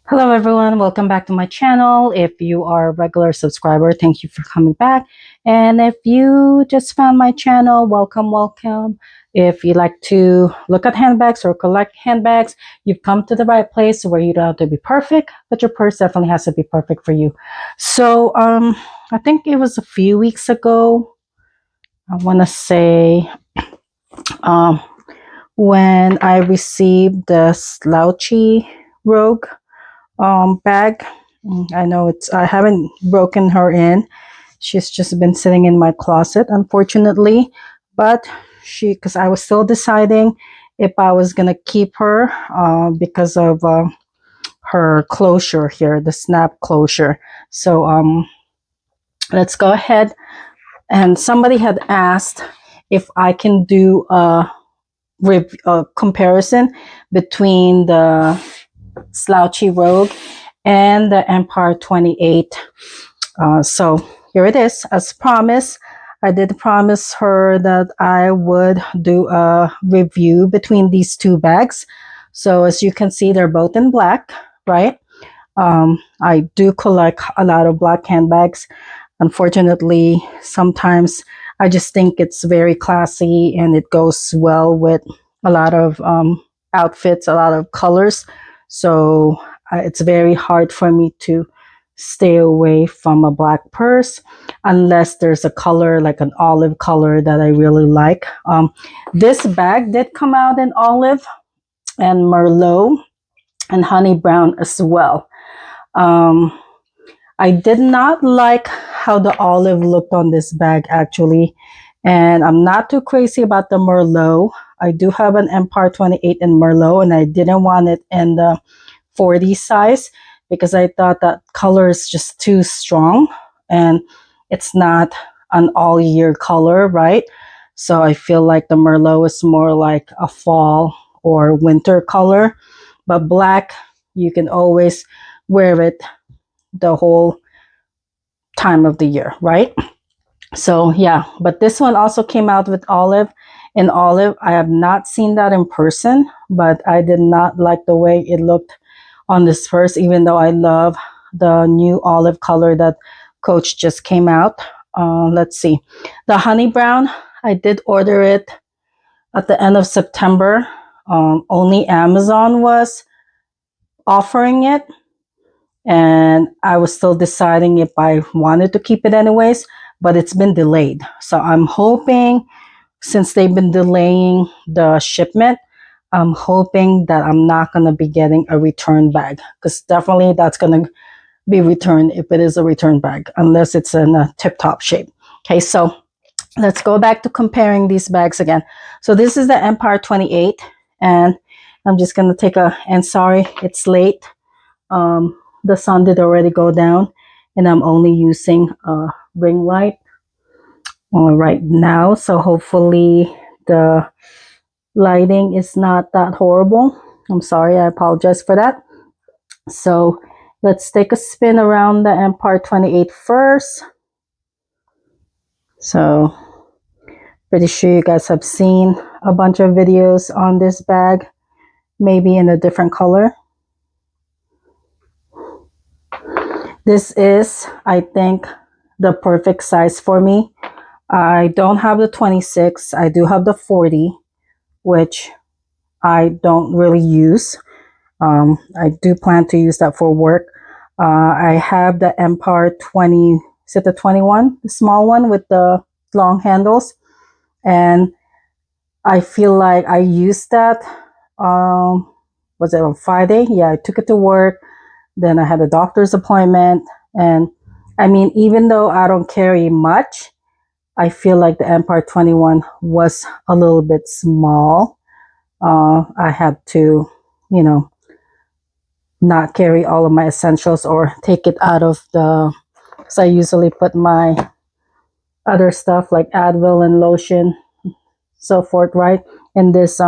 Hello everyone, welcome back to my channel. If you are a regular subscriber, thank you for coming back. And if you just found my channel, welcome. If you like to look at handbags or collect handbags, you've come to the right place where you don't have to be perfect, but your purse definitely has to be perfect for you. So I think it was a few weeks ago, I want to say, um, when I received the Slouchy Rogue bag. I know I haven't broken her in. She's just been sitting in my closet, unfortunately. But because I was still deciding if I was going to keep her because of her closure here, the snap closure. So let's go ahead. And somebody had asked if I can do a comparison between the Slouchy Rogue and the Empire 28. So here it is. As promised, I did promise her that I would do a review between these two bags. So as you can see, they're both in black, right? I do collect a lot of black handbags. Unfortunately, sometimes I just think it's very classy and it goes well with a lot of outfits, a lot of colors. So it's very hard for me to stay away from a black purse unless there's a color like an olive color that I really like. This bag did come out in olive and merlot and honey brown as well. Um, I did not like how the olive looked on this bag actually, and I'm not too crazy about the merlot. I do have an Empire 28 in merlot, and I didn't want it in the 40 size because I thought that color is just too strong and it's not an all year color, right? So I feel like the merlot is more like a fall or winter color, but black, you can always wear it the whole time of the year, right? So yeah, but this one also came out with olive. In olive, I have not seen that in person, but I did not like the way it looked on this purse, even though I love the new olive color that Coach just came out. Let's see. The honey brown, I did order it at the end of September. Only Amazon was offering it, and I was still deciding if I wanted to keep it anyways, but it's been delayed. So I'm hoping, since they've been delaying the shipment, I'm hoping that I'm not going to be getting a return bag, because definitely that's going to be returned if it is a return bag, unless it's in a tip-top shape. Okay, so let's go back to comparing these bags again. So this is the Empire 28, and I'm just going to and sorry, it's late. The sun did already go down, and I'm only using a ring light right now. So hopefully the lighting is not that horrible. I'm sorry, I apologize for that. So let's take a spin around the Empire 28 first. So pretty sure you guys have seen a bunch of videos on this bag, maybe in a different color. This is, I think, the perfect size for me. I don't have the 26. I do have the 40, which I don't really use. I do plan to use that for work. I have the Empire 20, is it the 21? The small one with the long handles. And I feel like I used that, was it on Friday? Yeah, I took it to work. Then I had a doctor's appointment. And I mean, even though I don't carry much, I feel like the Empire 21 was a little bit small. I had to, you know, not carry all of my essentials or take it out of because I usually put my other stuff like Advil and lotion, so forth, right, in this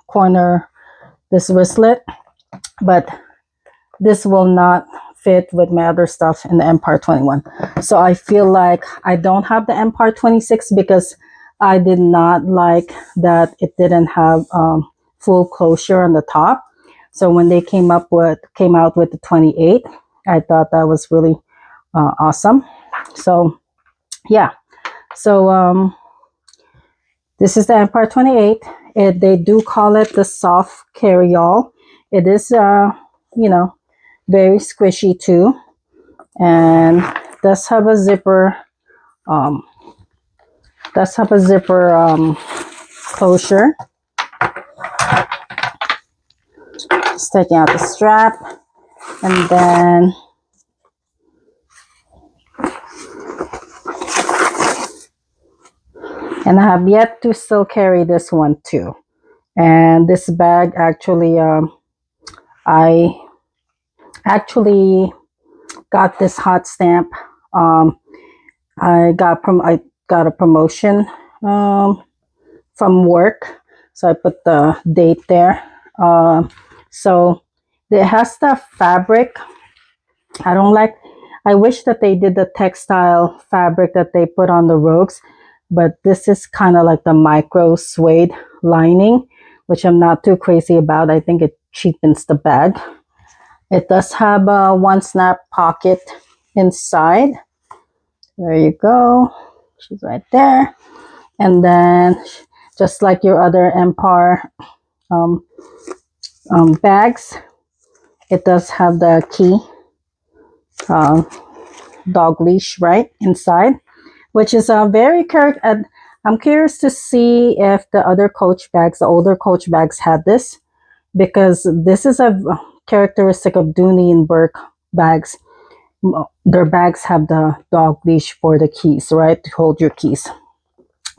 corner, this wristlet. But this will not fit with my other stuff in the Empire 21. So I feel like I don't have the Empire 26 because I did not like that it didn't have full closure on the top. So when they came out with the 28, I thought that was really awesome. So yeah, so this is the Empire 28. They do call it the soft carry-all. It is you know, very squishy too, and does have a zipper. Um, closure. Just taking out the strap, and then I have yet to still carry this one too. And this bag actually, I actually got this hot stamp. I got a promotion from work, so I put the date there. So it has the fabric. I wish that they did the textile fabric that they put on the Rogues, but this is kind of like the micro suede lining, which I'm not too crazy about. I think it cheapens the bag. It does have a one snap pocket inside. There you go. She's right there. And then just like your other Empire bags, it does have the key dog leash right inside, which is very character. I'm curious to see if the other Coach bags, the older Coach bags, had this, because this is a characteristic of Dooney and Burke bags. Their bags have the dog leash for the keys, right, to hold your keys.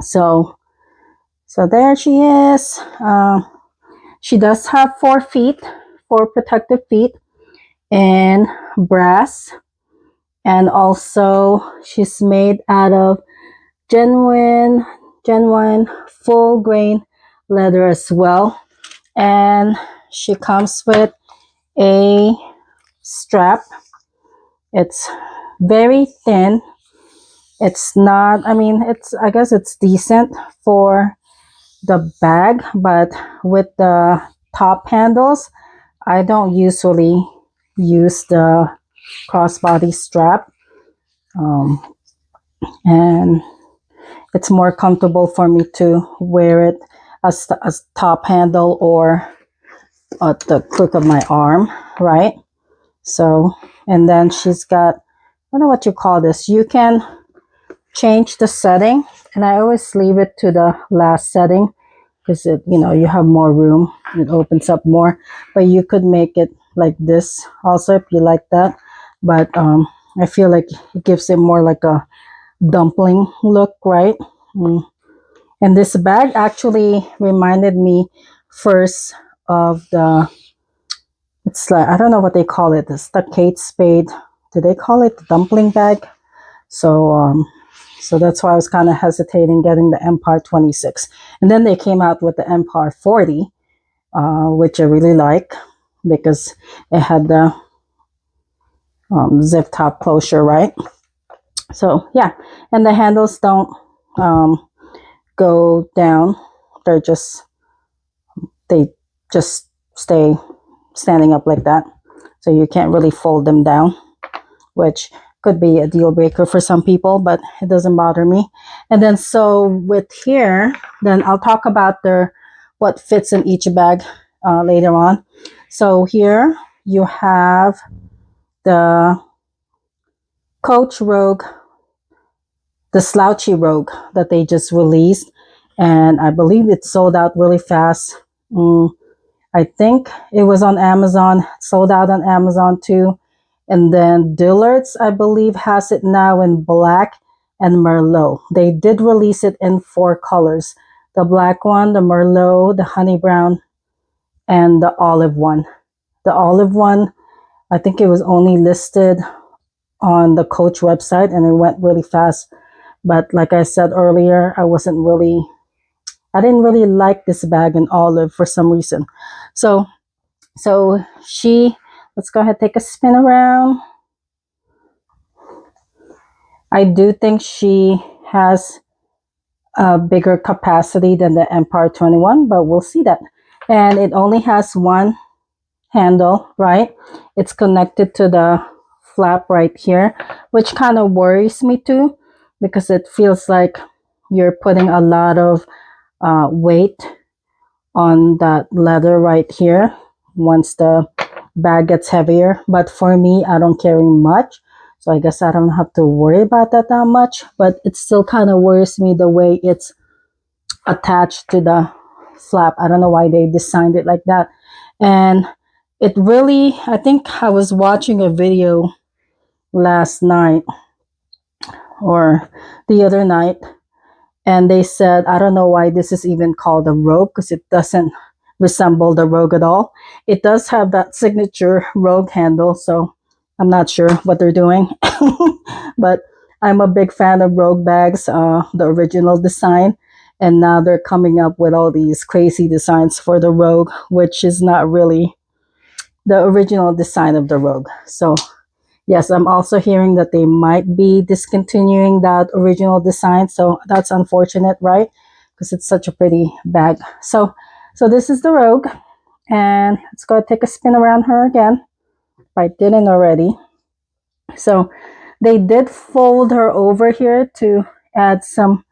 So there she is. She does have 4 feet, 4 protective feet in brass, and also she's made out of genuine full grain leather as well. And she comes with a strap. It's very thin. It's not, I mean, I guess it's decent for the bag, but with the top handles, I don't usually use the crossbody strap. And it's more comfortable for me to wear it as top handle or at the crook of my arm, right? So, and then she's got, I don't know what you call this. You can change the setting, and I always leave it to the last setting because it, you know, you have more room. It opens up more, but you could make it like this also if you like that. But I feel like it gives it more like a dumpling look, right? And this bag actually reminded me first of the, it's like, I don't know what they call it, the Kate Spade. Do they call it the dumpling bag? So so that's why I was kind of hesitating getting the Empire 26. And then they came out with the Empire 40, which I really like because it had the zip top closure, right? So yeah, and the handles don't go down. They just stay standing up like that. So you can't really fold them down, which could be a deal breaker for some people, but it doesn't bother me. And then so with here, then I'll talk about what fits in each bag later on. So here you have the Coach Rogue, the Slouchy Rogue that they just released, and I believe it sold out really fast. I think it was on Amazon, sold out on Amazon too. And then Dillard's, I believe, has it now in black and Merlot. They did release it in 4 colors. The black one, the Merlot, the honey brown, and the olive one. The olive one, I think it was only listed on the Coach website and it went really fast. But like I said earlier, I didn't really like this bag in olive for some reason. So let's go ahead, take a spin around. I do think she has a bigger capacity than the Empire 21, but we'll see that. And it only has one handle, right? It's connected to the flap right here, which kind of worries me too, because it feels like you're putting a lot of weight on that leather right here once the bag gets heavier. But for me, I don't carry much, so I guess I don't have to worry about that much. But it still kind of worries me the way it's attached to the flap. I don't know why they designed it like that. And it really, I think I was watching a video last night or the other night, and they said, I don't know why this is even called a Rogue, because it doesn't resemble the Rogue at all. It does have that signature Rogue handle, so I'm not sure what they're doing. But I'm a big fan of Rogue bags, the original design. And now they're coming up with all these crazy designs for the Rogue, which is not really the original design of the Rogue. So yes, I'm also hearing that they might be discontinuing that original design. So that's unfortunate, right? Because it's such a pretty bag. So this is the Rogue, and let's go take a spin around her again, if I didn't already. So they did fold her over here to add some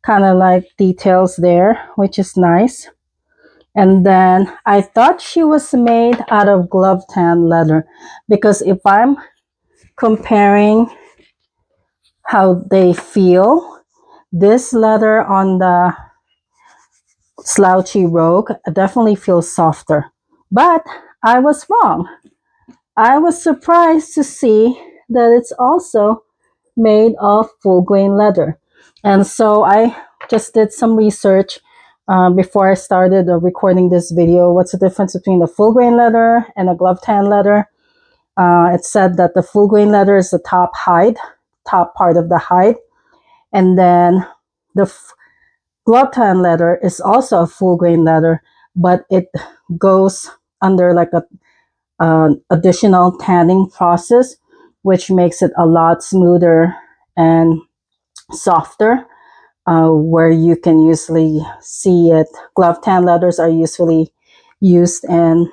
kind of like details there, which is nice. And then I thought she was made out of glove tan leather, because if I'm comparing how they feel, this leather on the Slouchy Rogue definitely feels softer. But I was wrong. I was surprised to see that it's also made of full grain leather. And so I just did some research before I started recording this video. What's the difference between the full grain leather and a glove tan leather? It said that the full grain leather is the top part of the hide. And then the glove tan leather is also a full grain leather, but it goes under like a additional tanning process, which makes it a lot smoother and softer, where you can usually see it. Glove tan leathers are usually used in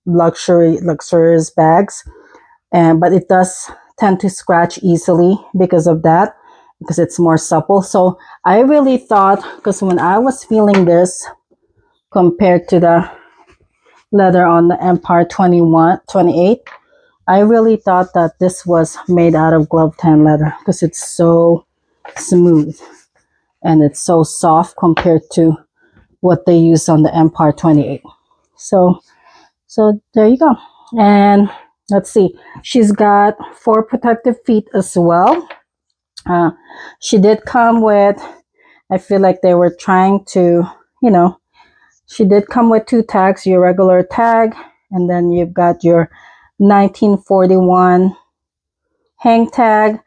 luxurious bags, but it does tend to scratch easily because of that, because it's more supple. So I really thought, because when I was feeling this compared to the leather on the Empire 28, I really thought that this was made out of glove tan leather, because it's so smooth and it's so soft compared to what they use on the Empire 28. So there you go. And let's see, she's got 4 protective feet as well. She did come with, I feel like they were trying to, she did come with 2 tags, your regular tag, and then you've got your 1941 hang tag.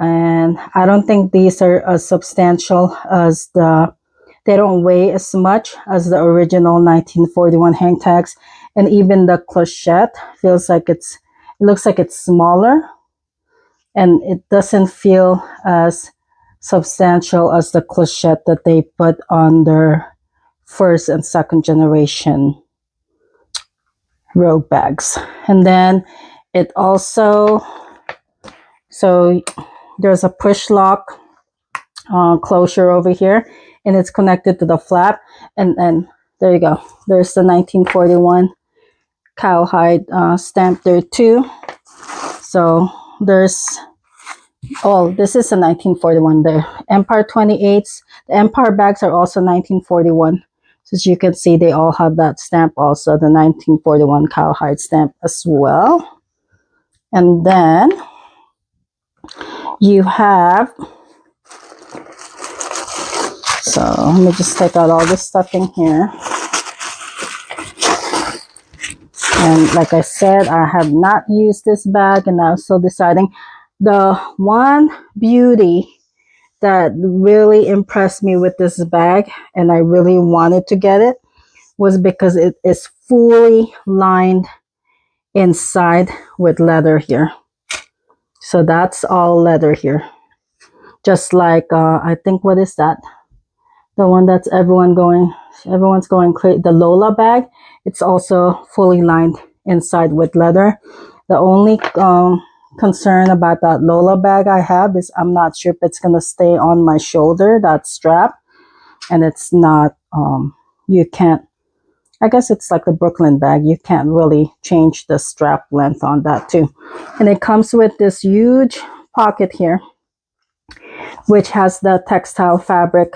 And I don't think these are as substantial as they don't weigh as much as the original 1941 hang tags. And even the clochette feels like it looks like it's smaller, and it doesn't feel as substantial as the clochette that they put on their first and second generation Rogue bags. And then it also, so there's a push lock closure over here, and it's connected to the flap. And there you go. There's the 1941 cowhide stamp there too. So there's, oh, this is a 1941 there. Empire 28s. The Empire bags are also 1941. So as you can see, they all have that stamp also, the 1941 cowhide stamp as well. And then you have, so let me just take out all this stuff in here. And like I said, I have not used this bag, and I'm still deciding. The one beauty that really impressed me with this bag, and I really wanted to get it, was because it is fully lined inside with leather here. So that's all leather here. Just like, I think, what is that? The one that's everyone's going crazy, the Lola bag. It's also fully lined inside with leather. The only concern about that Lola bag I have is I'm not sure if it's going to stay on my shoulder, that strap. And it's not, you can't, I guess it's like the Brooklyn bag. You can't really change the strap length on that too. And it comes with this huge pocket here, which has the textile fabric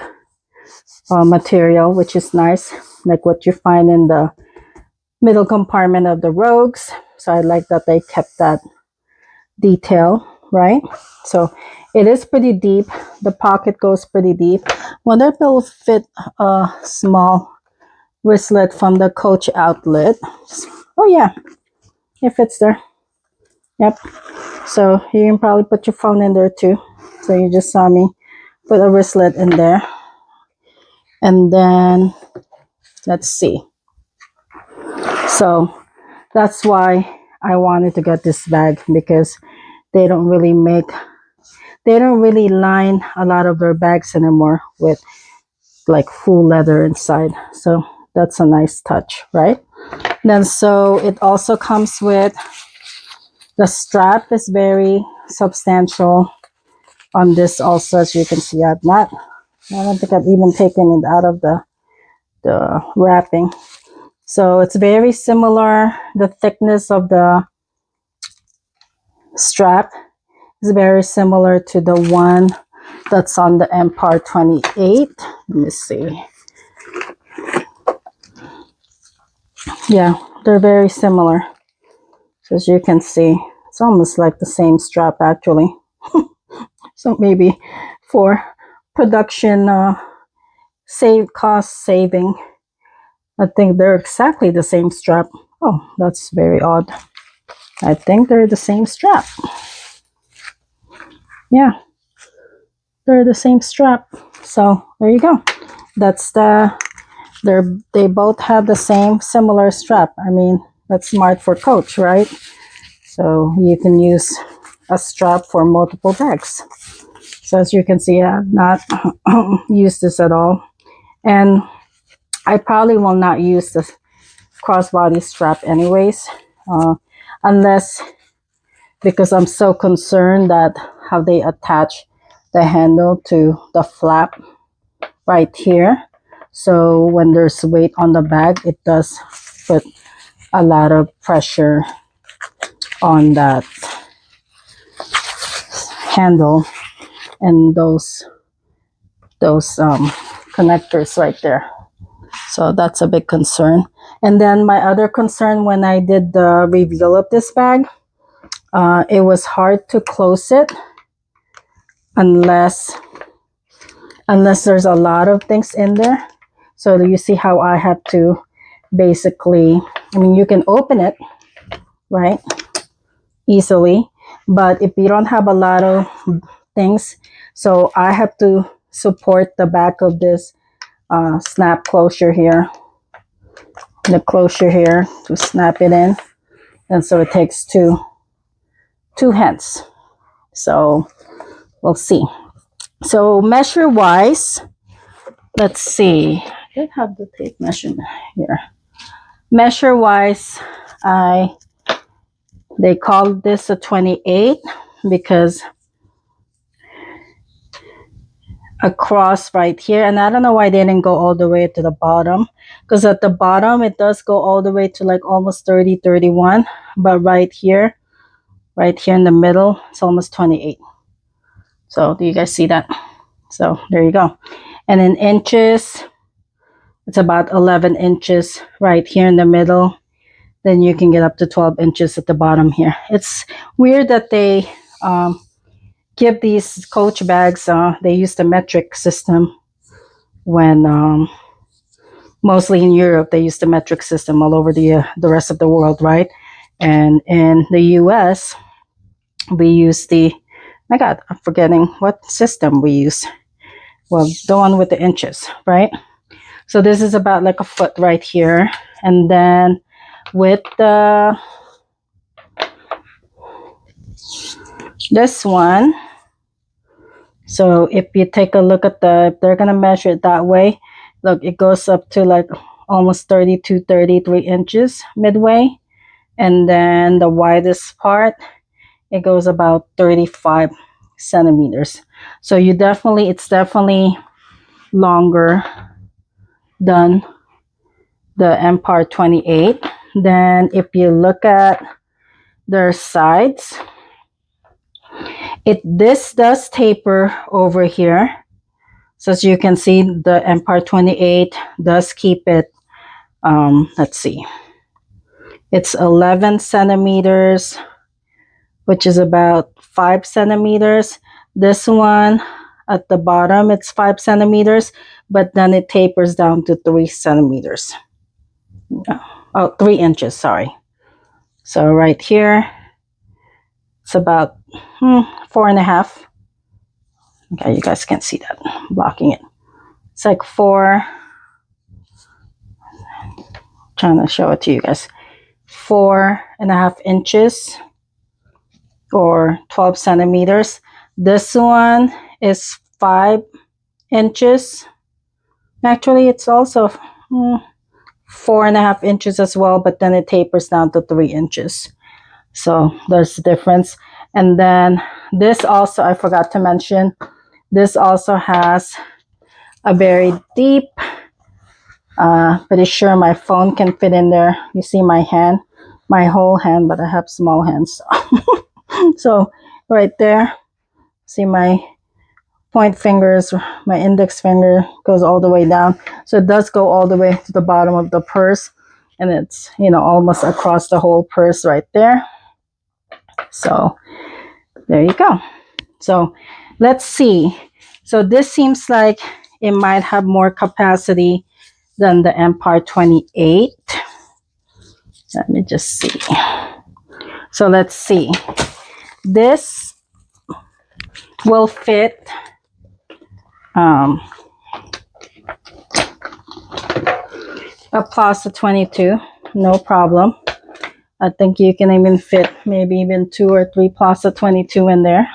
material, which is nice, like what you find in the middle compartment of the Rogues. So I like that they kept that detail, right? So it is pretty deep. The pocket goes pretty deep. Wonder if it will fit a small wristlet from the Coach outlet. Oh yeah, it fits there. Yep. So you can probably put your phone in there too. So you just saw me put a wristlet in there. And then let's see. So that's why I wanted to get this bag, because they don't really line a lot of their bags anymore with like full leather inside. So that's a nice touch, right? Then so it also comes with the strap is very substantial on this also, as you can see. I don't think I've even taken it out of the wrapping. So it's very similar. The thickness of the strap is very similar to the one that's on the Empire 28. Let me see. Yeah, they're very similar. So as you can see, it's almost like the same strap actually. So maybe for production cost saving, I think they're exactly the same strap. Oh, that's very odd. I think they're the same strap. Yeah, they're the same strap. So there you go. That's they both have the same similar strap. I mean, that's smart for Coach, right? So you can use a strap for multiple bags. So as you can see, I've not used this at all. And I probably will not use this crossbody strap anyways, unless, because I'm so concerned that how they attach the handle to the flap right here. So when there's weight on the bag, it does put a lot of pressure on that handle and those connectors right there. So that's a big concern. And then my other concern when I did the reveal of this bag, it was hard to close it unless there's a lot of things in there. So you see how I have to basically, I mean, you can open it, right, easily, but if you don't have a lot of things, so I have to support the back of this snap closure here, the closure here, to snap it in. And so it takes two hands. So we'll see. So measure wise, let's see. I did have the tape measurement here. Measure wise, they called this a 28 because across right here, and I don't know why they didn't go all the way to the bottom, because at the bottom it does go all the way to like almost 30, 31, but right here in the middle, it's almost 28. So do you guys see that? So there you go. And in inches, it's about 11 inches right here in the middle. Then you can get up to 12 inches at the bottom here. It's weird that they give these Coach bags, they use the metric system when mostly in Europe, they use the metric system all over the rest of the world, right? And in the US, we use my God, I'm forgetting what system we use. Well, the one with the inches, right? So this is about like a foot right here. And then with this one, so if you take a look at if they're going to measure it that way, look, it goes up to like almost 32, 33 inches midway. And then the widest part, it goes about 35 centimeters. So it's definitely longer than the Empire 28. Then if you look at their sides, this does taper over here. So as you can see, the Empire 28 does keep it, let's see, it's 11 centimeters, which is about 5 centimeters. This one at the bottom, it's 5 centimeters, but then it tapers down to 3 centimeters. Oh, 3 inches, sorry. So right here, it's about 4.5. Okay, you guys can't see that. I'm blocking it. It's like 4. Trying to show it to you guys. 4.5 inches or 12 centimeters. This one is 5 inches. Actually, it's also 4.5 inches as well, but then it tapers down to 3 inches. So there's a difference. And then this also, I forgot to mention, this also has a very deep, pretty sure my phone can fit in there. You see my hand, my whole hand, but I have small hands. So right there, see my point fingers, my index finger goes all the way down. So it does go all the way to the bottom of the purse, and it's, almost across the whole purse right there. So there you go. So let's see. So this seems like it might have more capacity than the Empire 28. Let me just see. So let's see. This will fit a Plaza 22, no problem. I think you can even fit maybe even 2 or 3 Plaza 22 in there.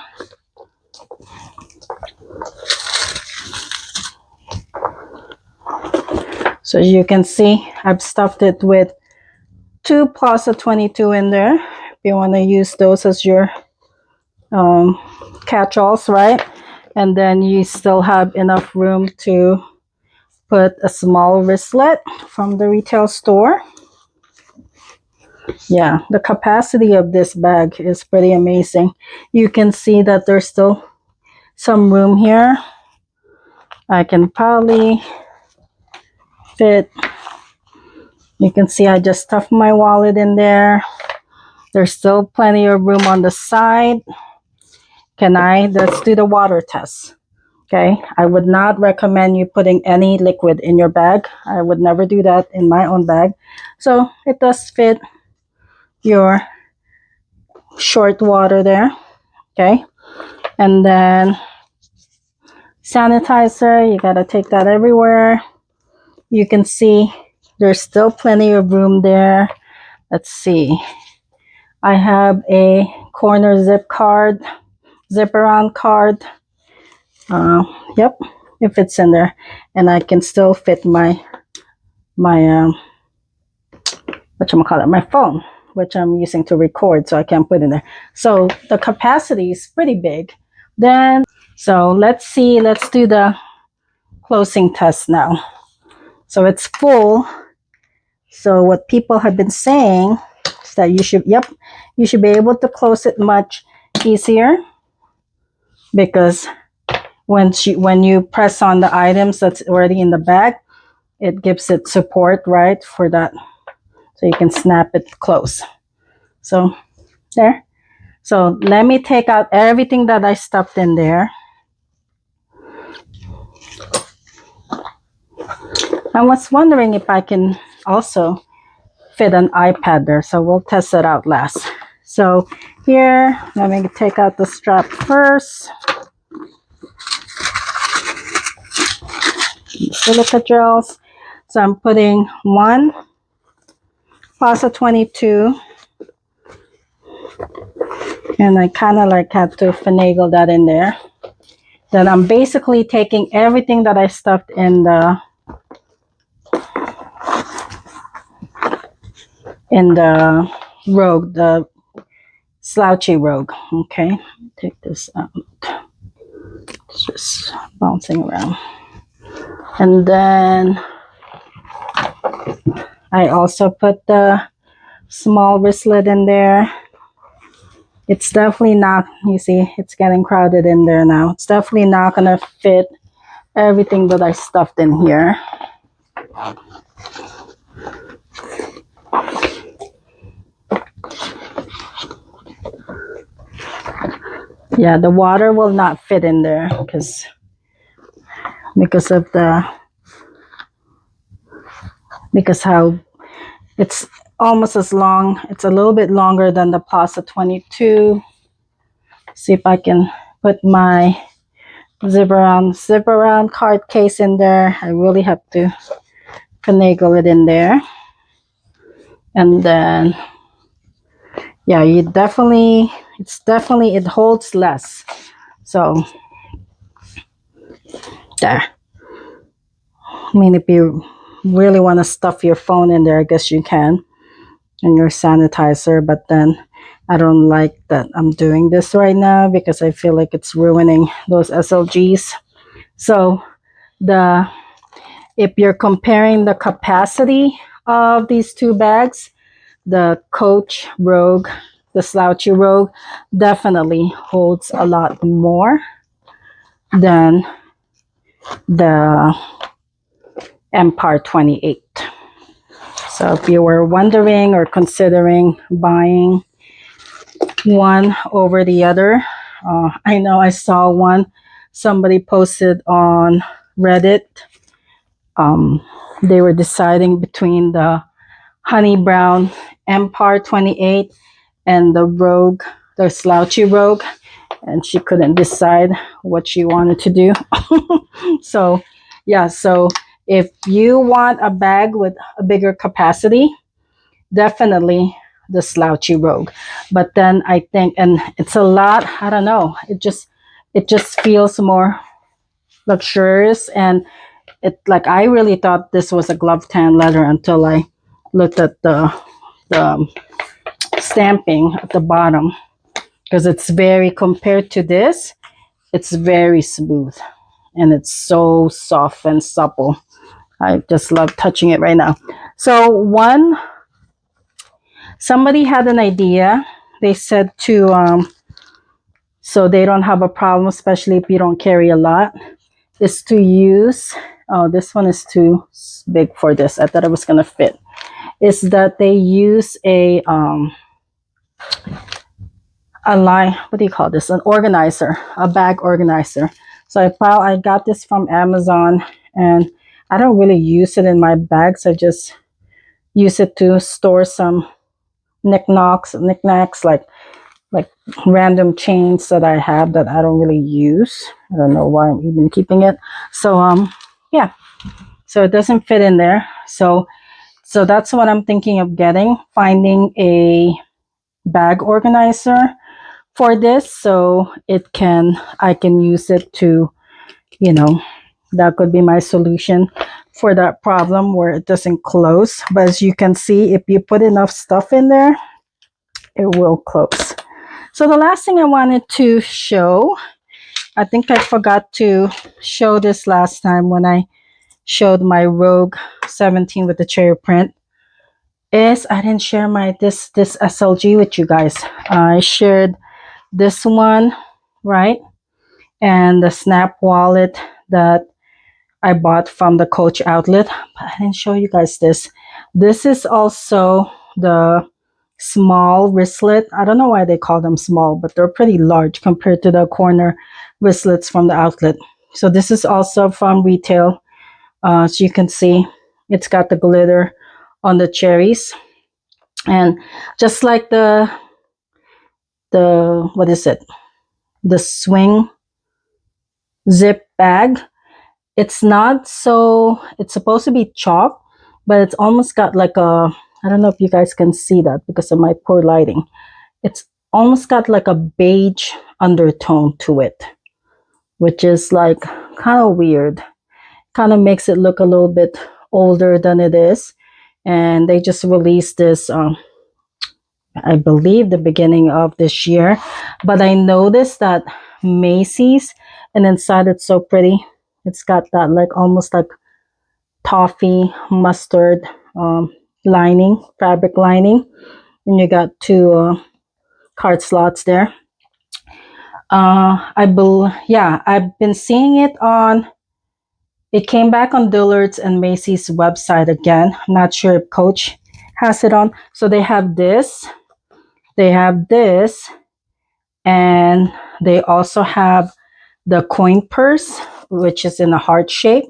So as you can see, I've stuffed it with 2 Plaza 22 in there. If you want to use those as your catch-alls, right? And then you still have enough room to put a small wristlet from the retail store. Yeah, the capacity of this bag is pretty amazing. You can see that there's still some room here. I can probably fit, you can see I just stuffed my wallet in there. There's still plenty of room on the side. Let's do the water test. Okay, I would not recommend you putting any liquid in your bag. I would never do that in my own bag. So it does fit your short water there. Okay, and then sanitizer, you gotta take that everywhere. You can see there's still plenty of room there. Let's see. I have a corner zip around card. Yep, it fits in there, and I can still fit my my phone, which I'm using to record, so I can put in there. So the capacity is pretty big. Then, so let's see, let's do the closing test now. So it's full. So what people have been saying is that you should be able to close it much easier, because when you press on the items that's already in the bag, it gives it support, right, for that, so you can snap it close. So there. So let me take out everything that I stuffed in there. I was wondering if I can also fit an iPad there, so we'll test it out last. So here, let me take out the strap first. Silica gels. So I'm putting 1 Plaza 22, and I kind of like had to finagle that in there. Then I'm basically taking everything that I stuffed in the Rogue, the Slouchy Rogue. Okay, take this out. It's just bouncing around. And then I also put the small wristlet in there. It's definitely not, you see, it's getting crowded in there now. It's definitely not going to fit everything that I stuffed in here. Yeah, the water will not fit in there because of the, because how it's almost as long, it's a little bit longer than the Plaza 22. See if I can put my zip around card case in there. I really have to finagle it in there. And then, yeah, it holds less. So there. I mean, if you really want to stuff your phone in there, I guess you can, and your sanitizer, but then I don't like that I'm doing this right now because I feel like it's ruining those SLGs. So if you're comparing the capacity of these two bags, the Coach Rogue, the Slouchy Rogue, definitely holds a lot more than the Empire 28. So if you were wondering or considering buying one over the other, I know I saw one somebody posted on Reddit. They were deciding between the honey brown Empire 28 and the Rogue, the Slouchy Rogue, and she couldn't decide what she wanted to do. So yeah, so if you want a bag with a bigger capacity, definitely the Slouchy Rogue. But then I think, and it's a lot, I don't know, it just feels more luxurious. And it, like, I really thought this was a glove tan leather until I looked at the stamping at the bottom, because it's very, compared to this, it's very smooth and it's so soft and supple. I just love touching it right now. So somebody had an idea. They said to so they don't have a problem, especially if you don't carry a lot, is to use, oh, this one is too big for this, I thought it was going to fit, is that they use a line, what do you call this, an organizer, a bag organizer. So I got this from Amazon, and I don't really use it in my bags. I just use it to store some knickknacks, like random chains that I have that I don't really use. I don't know why I'm even keeping it. So yeah, so it doesn't fit in there. So that's what I'm thinking of getting, finding a bag organizer for this, so I can use it to, that could be my solution for that problem where it doesn't close. But as you can see, if you put enough stuff in there, it will close. So the last thing I wanted to show, I think I forgot to show this last time when I showed my Rogue 17 with the cherry print, is I didn't share my this SLG with you guys. I shared this one, right? And the Snap wallet that I bought from the Coach outlet. But I didn't show you guys this. This is also the small wristlet. I don't know why they call them small, but they're pretty large compared to the corner wristlets from the outlet. So this is also from retail. So you can see it's got the glitter on the cherries. And just like the what is it? The swing zip bag. It's not so, it's supposed to be chalk, but it's almost got like a, I don't know if you guys can see that because of my poor lighting. It's almost got like a beige undertone to it, which is like kind of weird. Kind of makes it look a little bit older than it is. And they just released this I believe the beginning of this year. But I noticed that Macy's, and inside it's so pretty. It's got that like almost like toffee mustard lining, fabric lining, and you got two card slots there. Yeah, I've been seeing it on. It came back on Dillard's and Macy's website again. I'm not sure if Coach has it on. So they have this, and they also have the coin purse, which is in a heart shape.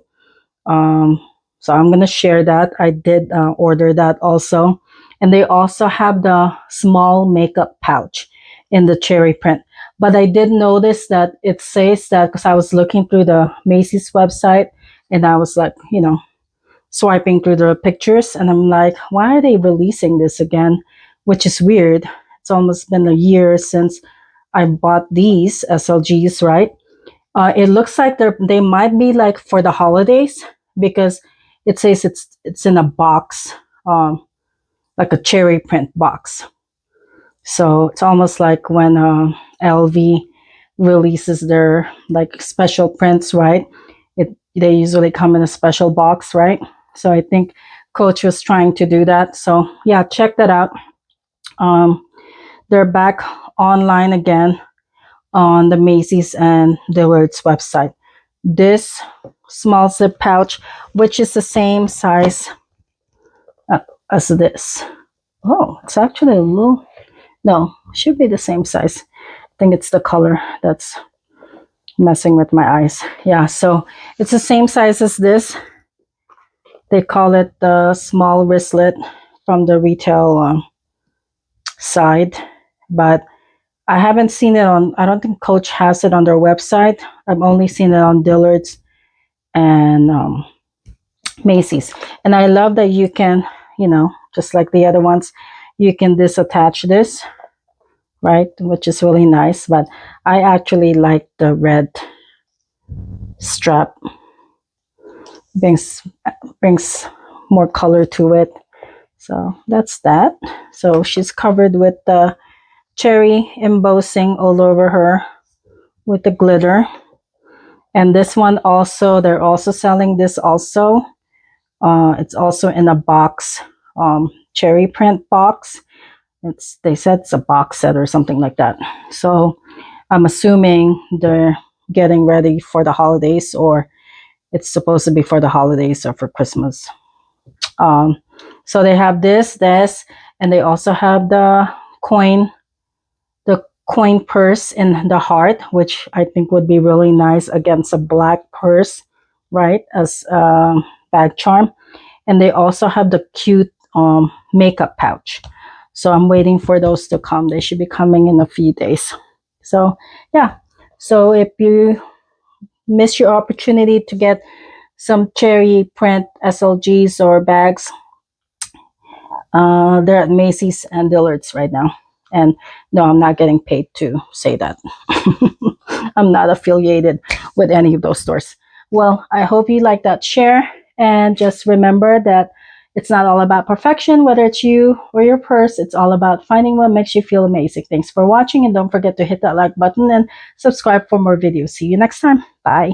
Um, so I'm gonna share that. I did order that also, and they also have the small makeup pouch in the cherry print. But I did notice that it says that because I was looking through the Macy's website, and I was like, swiping through the pictures, and I'm like, why are they releasing this again? Which is weird. It's almost been a year since I bought these SLGs, right? It looks like they might be like for the holidays because it says it's in a box, like a cherry print box. So it's almost like when LV releases their like special prints, right? They usually come in a special box, right? So I think Coach was trying to do that. So yeah, check that out. Um, they're back online again on the Macy's and Dillard's website. This small zip pouch, which is the same size uh, as this. Oh, it's actually a little, no, should be the same size. I think it's the color that's messing with my eyes. Yeah, so it's the same size as this. They call it the small wristlet from the retail side, but I haven't seen it on, I don't think Coach has it on their website. I've only seen it on Dillard's and Macy's. And I love that you can, just like the other ones, you can disattach this, right? Which is really nice. But I actually like the red strap. Brings more color to it. So that's that. So she's covered with the cherry embossing all over her with the glitter. And this one also, they're also selling this also. It's also in a box, cherry print box. They said it's a box set or something like that. So I'm assuming they're getting ready for the holidays, or it's supposed to be for the holidays or for Christmas. So they have this, and they also have the coin purse in the heart, which I think would be really nice against a black purse, right? As a bag charm. And they also have the cute makeup pouch. So I'm waiting for those to come. They should be coming in a few days. So yeah. So if you miss your opportunity to get some cherry print SLGs or bags, they're at Macy's and Dillard's right now. And no, I'm not getting paid to say that. I'm not affiliated with any of those stores. Well, I hope you like that share. And just remember that it's not all about perfection, whether it's you or your purse. It's all about finding what makes you feel amazing. Thanks for watching. And don't forget to hit that like button and subscribe for more videos. See you next time. Bye.